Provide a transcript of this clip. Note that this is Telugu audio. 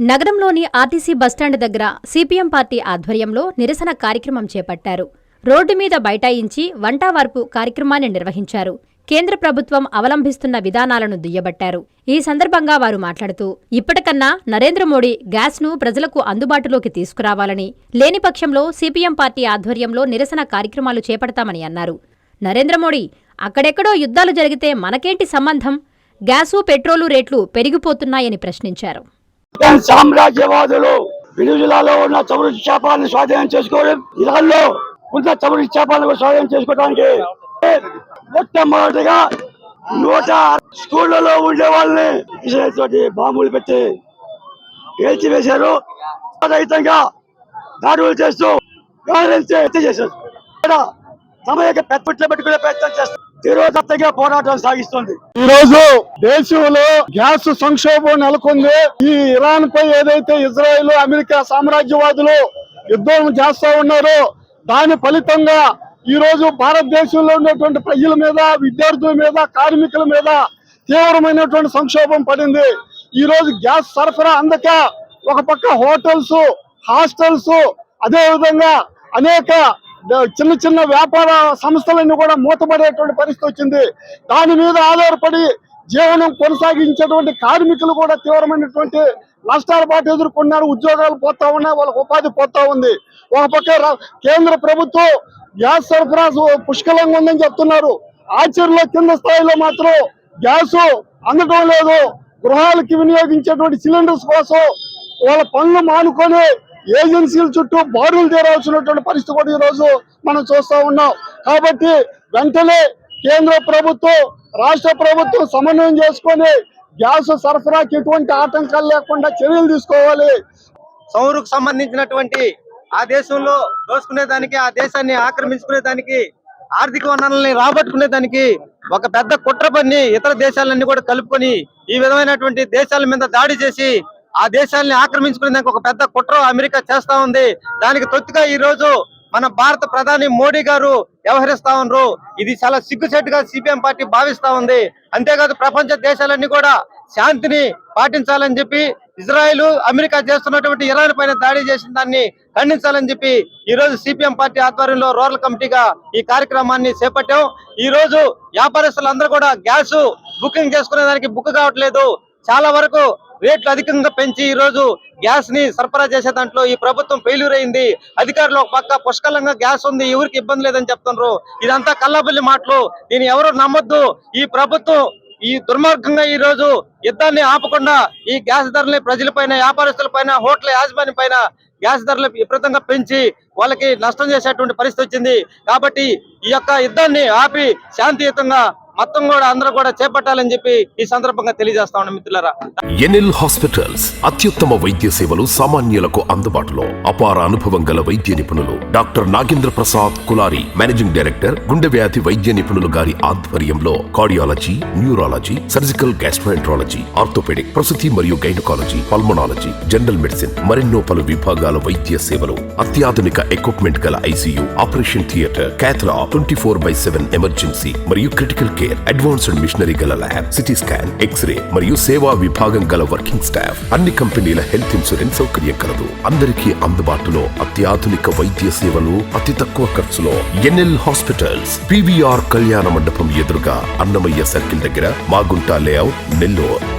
నగరంలోని ఆర్టీసీ బస్టాండ్ దగ్గర సిపిఎం పార్టీ ఆధ్వర్యంలో నిరసన కార్యక్రమం చేపట్టారు. రోడ్డు మీద బైఠాయించి వంటావార్పు కార్యక్రమాన్ని నిర్వహించారు. కేంద్ర ప్రభుత్వం అవలంబిస్తున్న విధానాలను దుయ్యబట్టారు. ఈ సందర్భంగా వారు మాట్లాడుతూ, ఇప్పటికన్నా నరేంద్ర మోడీ గ్యాస్ను ప్రజలకు అందుబాటులోకి తీసుకురావాలని, లేని పక్షంలో సిపిఎం పార్టీ ఆధ్వర్యంలో నిరసన కార్యక్రమాలు చేపడతామని అన్నారు. నరేంద్ర మోడీ, అక్కడెక్కడో యుద్ధాలు జరిగితే మనకేంటి సంబంధం? గ్యాసు, పెట్రోలు రేట్లు పెరిగిపోతున్నాయని ప్రశ్నించారు. సామ్రాజ్యవాదులు వెనుజులాలో ఉన్న చమురు నిక్షేపాలను స్వాధీనం చేసుకోవడం, ఇరాన్లో ఉన్న చమురు నిక్షేపాలను స్వాధీనం చేసుకోవడానికి మొట్టమొదటిగా 100 స్కూళ్లలో ఉండే వాళ్ళని తోటి బాంబులు పెట్టి పేల్చివేశారు. రహితంగా దాడులు చేస్తూ చేశారు. సమయానికి పెట్టుబడులు పెట్టుకునే ప్రయత్నం చేస్తారు. తీవ్రతగా పోరాటం సాగిస్తుంది. ఈ రోజు దేశంలో గ్యాస్ సంక్షోభం నెలకొంది. ఈ ఇరాన్ పై ఏదైతే ఇజ్రాయెల్, అమెరికా సామ్రాజ్యవాదులు యుద్ధం చేస్తా ఉన్నారో దాని ఫలితంగా ఈ రోజు భారతదేశంలో ఉన్నటువంటి ప్రజల మీద, విద్యార్థుల మీద, కార్మికుల మీద తీవ్రమైనటువంటి సంక్షోభం పడింది. ఈ రోజు గ్యాస్ సరఫరా అందక ఒక పక్క హోటల్స్, హాస్టల్స్, అదే విధంగా అనేక చిన్న చిన్న వ్యాపార సంస్థలన్నీ కూడా మూతపడేటువంటి పరిస్థితి వచ్చింది. దాని మీద ఆధారపడి జీవనం కొనసాగించేటువంటి కార్మికులు కూడా తీవ్రమైనటువంటి నష్టాల పాటు ఎదుర్కొన్నారు. ఉద్యోగాలు పోతా ఉన్నాయి, వాళ్ళకి ఉపాధి పోతా ఉంది. ఒక పక్క కేంద్ర ప్రభుత్వం గ్యాస్ సరఫరా పుష్కలంగా ఉందని చెప్తున్నారు. ఆచరణలో కింద స్థాయిలో మాత్రం గ్యాస్ అందడం లేదు. గృహాలకి వినియోగించేటువంటి సిలిండర్స్ కోసం వాళ్ళ పనులు మానుకొని ఏజెన్సీల చుట్టూ బారులు తీరాల్సినటువంటి పరిస్థితి కూడా ఈ రోజు మనం చూస్తా ఉన్నాం. కాబట్టి వెంటనే కేంద్ర ప్రభుత్వం, రాష్ట్ర ప్రభుత్వం సమన్వయం చేసుకొని గ్యాస్ సరఫరాకి ఎటువంటి ఆటంకాలు లేకుండా చర్యలు తీసుకోవాలి. సౌరుకు సంబంధించినటువంటి ఆ దేశంలో దోసుకునేదానికి, ఆ దేశాన్ని ఆక్రమించుకునేదానికి, ఆర్థిక వనరుల్ని రాబట్టుకునేదానికి ఒక పెద్ద కుట్ర పన్ని ఇతర దేశాలన్నీ కూడా కలుపుకొని ఈ విధమైనటువంటి దేశాల మీద దాడి చేసి ఆ దేశాలని ఆక్రమించుకునేందుకు ఒక పెద్ద కుట్ర అమెరికా చేస్తా ఉంది. దానికి తొత్తుగా ఈ రోజు మన భారత ప్రధాని మోడీ గారు వ్యవహరిస్తా ఉన్నారు. ఇది చాలా సిగ్గుచేటుగా సిపిఎం పార్టీ భావిస్తా ఉంది. అంతేకాదు ప్రపంచ దేశాలన్నీ కూడా శాంతిని పాటించాలని చెప్పి, ఇజ్రాయెల్, అమెరికా చేస్తున్నటువంటి ఇరాన్ పైన దాడి చేసిన దాన్ని ఖండించాలని చెప్పి ఈ రోజు సిపిఎం పార్టీ ఆధ్వర్యంలో రూరల్ కమిటీగా ఈ కార్యక్రమాన్ని చేపట్టాం. ఈ రోజు వ్యాపారస్తులందరూ కూడా గ్యాస్ బుకింగ్ చేసుకునే దానికి బుక్ కావట్లేదు. చాలా వరకు రేట్లు అధికంగా పెంచి ఈ రోజు గ్యాస్ ని సరఫరా చేసే దాంట్లో ఈ ప్రభుత్వం ఫెయిల్యూర్ అయింది. అధికారులు ఒక పక్క పుష్కలంగా గ్యాస్ ఉంది, ఎవరికి ఇబ్బంది లేదని చెప్తున్నారు. ఇదంతా కల్లాబుల్లి మాటలు. దీన్ని ఎవరు నమ్మొద్దు. ఈ ప్రభుత్వం ఈ దుర్మార్గంగా ఈ రోజు యుద్ధాన్ని ఆపకుండా ఈ గ్యాస్ ధరల్ని ప్రజలపైన, వ్యాపారస్తుల పైన, హోటల్ యాజమాన్యం పైన గ్యాస్ ధరలు విపరీతంగా పెంచి వాళ్ళకి నష్టం చేసేటువంటి పరిస్థితి వచ్చింది. కాబట్టి ఈ యొక్క యుద్ధాన్ని ఆపి శాంతియుతంగా మొత్తం కూడా అందరూ కూడా చేపట్టాలని చెప్పి ఈ సందర్భంగా తెలియజేస్తా ఉన్నాం. మిత్రులారా, ఎన్ఎల్ హాస్పిటల్స్ అత్యుత్తమ వైద్య సేవలు సామాన్యులకు అందుబాటులో. అపార అనుభవం గల వైద్య నిపుణులు doctor Nagendra Prasad Kulari, managing director, గుండె వ్యాధి వైద్య నిపుణులు గారి ఆధ్వర్యంలో cardiology, neurology, surgical gastroenterology, orthopaedic, ప్రసూతి మరియు గైనకాలజీ, పల్మనాలజీ, జనరల్ మెడిసిన్, మరెన్నో పలు విభాగాల వైద్య సేవలు. అత్యాధునిక ఎక్విప్మెంట్ గల ఐసీయూ, ఆపరేషన్ థియేటర్, క్యాథ్లా, 24/7 ఎమర్జెన్సీ మరియు క్రిటికల్ కేర్, అడ్వాన్స్డ్ మిషనరీ గల ల్యాబ్, సిటీ స్కాన్, ఎక్స్రే మరియు సేవా విభాగం గల వర్కింగ్ స్టాఫ్. అన్ని కంపెనీల హెల్త్ ఇన్సూరెన్స్ సౌకర్యం కలదు. అందరికీ అందుబాటులో అత్యాధునిక వైద్య సేవలు అతి తక్కువ ఖర్చులో. ఎన్ఎల్ హాస్పిటల్స్, పివిఆర్ కళ్యాణ మండపం ఎదురుగా, అన్నమయ్య సర్కిల్ దగ్గర, మాగుంట లేఅవుట్, నెల్లూరు.